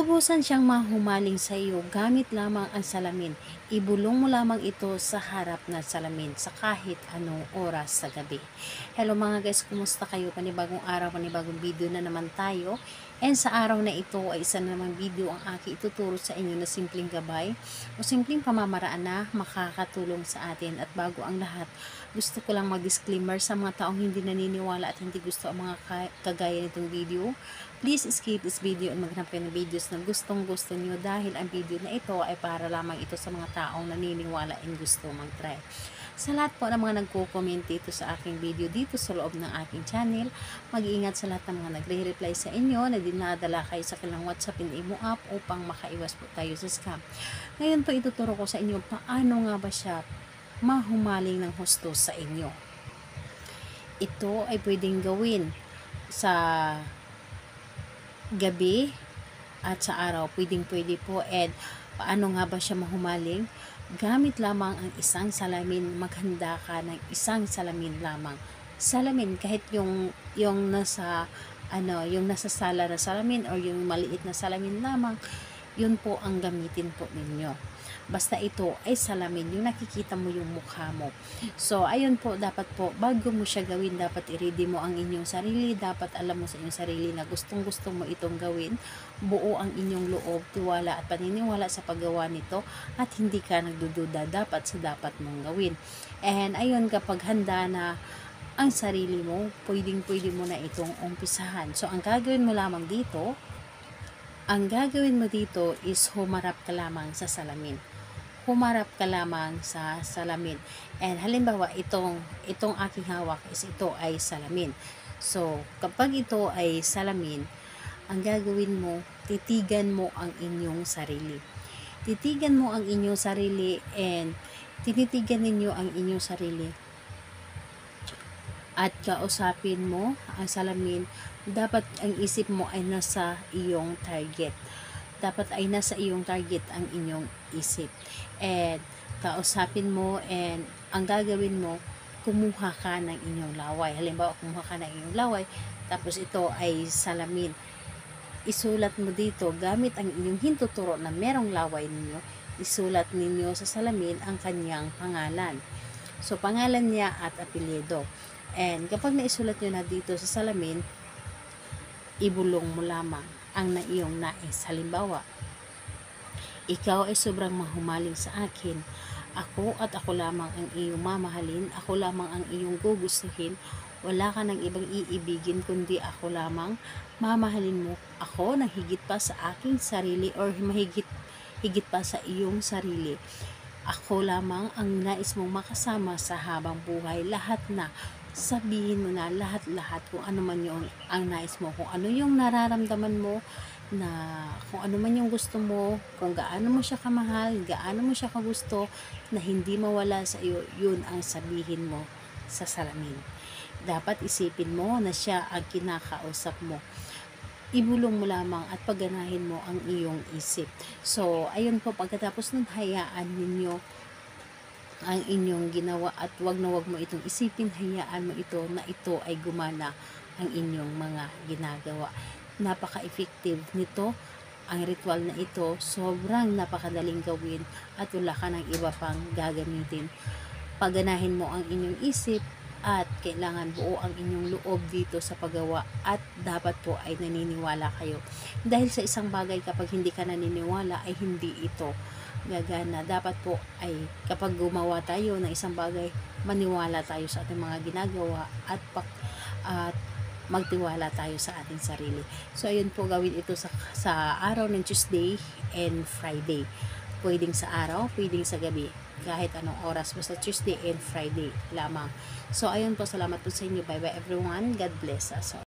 Lubusan siyang mahumaling sa iyo gamit lamang ang salamin. Ibulong mo lamang ito sa harap ng salamin sa kahit anong oras sa gabi. Hello mga guys, kumusta kayo? Panibagong araw, panibagong video na naman tayo. And sa araw na ito ay isa na namang video ang aking ituturo sa inyo na simpleng gabay o simpleng pamamaraan na makakatulong sa atin. At bago ang lahat, gusto ko lang mag-disclaimer sa mga taong hindi naniniwala at hindi gusto ang mga kagaya nitong video. Please skip this video and maghanap kayo ng videos na gustong gusto nyo dahil ang video na ito ay para lamang ito sa mga taong naniniwala and gusto mag-try. Sa lahat po ng mga nagko-comment dito sa aking video dito sa loob ng aking channel, mag-iingat sa lahat ng mga nagre-reply sa inyo na dinadala kayo sa kanilang WhatsApp and Imo app upang makaiwas po tayo sa scam. Ngayon po ituturo ko sa inyo paano nga ba siya mahumaling ng husto sa inyo. Ito ay pwedeng gawin sa gabi at sa araw. Pwede po. And paano nga ba siya mahumaling? Gamit lamang ang isang salamin. Maghanda ka ng isang salamin lamang. Salamin kahit yung nasa yung nasa sala na salamin or yung maliit na salamin lamang, yun po ang gamitin po ninyo. Basta ito ay salamin, yung nakikita mo yung mukha mo. So, ayun po, dapat po, bago mo siya gawin, dapat i-ready mo ang inyong sarili. Dapat alam mo sa inyong sarili na gustong-gusto mo itong gawin. Buo ang inyong loob, tiwala at paniniwala sa paggawa nito at hindi ka nagdududa dapat sa dapat mong gawin. And ayun, kapag handa na ang sarili mo, pwede mo na itong umpisahan. So, ang gagawin mo dito is humarap ka lamang sa salamin. Humarap ka lamang sa salamin. And halimbawa, itong aking hawak is ito ay salamin. So, kapag ito ay salamin, ang gagawin mo, titigan mo ang inyong sarili. Titigan mo ang inyong sarili and tinitigan ninyo ang inyong sarili. At kausapin mo ang salamin, dapat ang isip mo ay nasa iyong target. Dapat ay nasa iyong target ang inyong isip. And kausapin mo and ang gagawin mo, kumuha ka ng inyong laway. Halimbawa, kumuha ka ng inyong laway, tapos ito ay salamin. Isulat mo dito gamit ang inyong hintuturo na merong laway ninyo. Isulat ninyo sa salamin ang kanyang pangalan. So, pangalan niya at apelyido. And kapag naisulat nyo na dito sa salamin, ibulong mo lamang ang iyong nais. Halimbawa, ikaw ay sobrang mahumaling sa akin. Ako at ako lamang ang iyong mamahalin. Ako lamang ang iyong gugustuhin. Wala ka ng ibang iibigin kundi ako lamang. Mamahalin mo ako ng higit pa sa aking sarili or higit pa sa iyong sarili. Ako lamang ang nais mong makasama sa habang buhay. Lahat na. Sabihin mo na lahat kung ano man yung ang nais mo, kung ano yung nararamdaman mo, na kung ano man yung gusto mo, kung gaano mo siya kamahal, gaano mo siya kagusto, na hindi mawala sa iyo, yun ang sabihin mo sa salamin. Dapat isipin mo na siya ang kinakausap mo. Ibulong mo lamang at pagganahin mo ang iyong isip. So, ayun po, pagkatapos nun, hayaan ninyo ang inyong ginawa at wag mo itong isipin, hayaan mo ito na ito ay gumana ang inyong mga ginagawa. Napaka-effective nito ang ritual na ito, sobrang napakadaling gawin at wala ka ng iba pang gagamitin. Pagganahin mo ang inyong isip at kailangan buo ang inyong loob dito sa paggawa at dapat po ay naniniwala kayo. Dahil sa isang bagay, kapag hindi ka naniniwala ay hindi ito gagana. Dapat po ay kapag gumawa tayo ng isang bagay, maniwala tayo sa ating mga ginagawa at magtiwala tayo sa ating sarili. So ayun po, gawin ito sa araw ng Tuesday and Friday. Pwedeng sa araw, pwedeng sa gabi, kahit anong oras, basta Tuesday and Friday lamang. So ayun po, salamat po sa inyo. Bye bye everyone. God bless us all.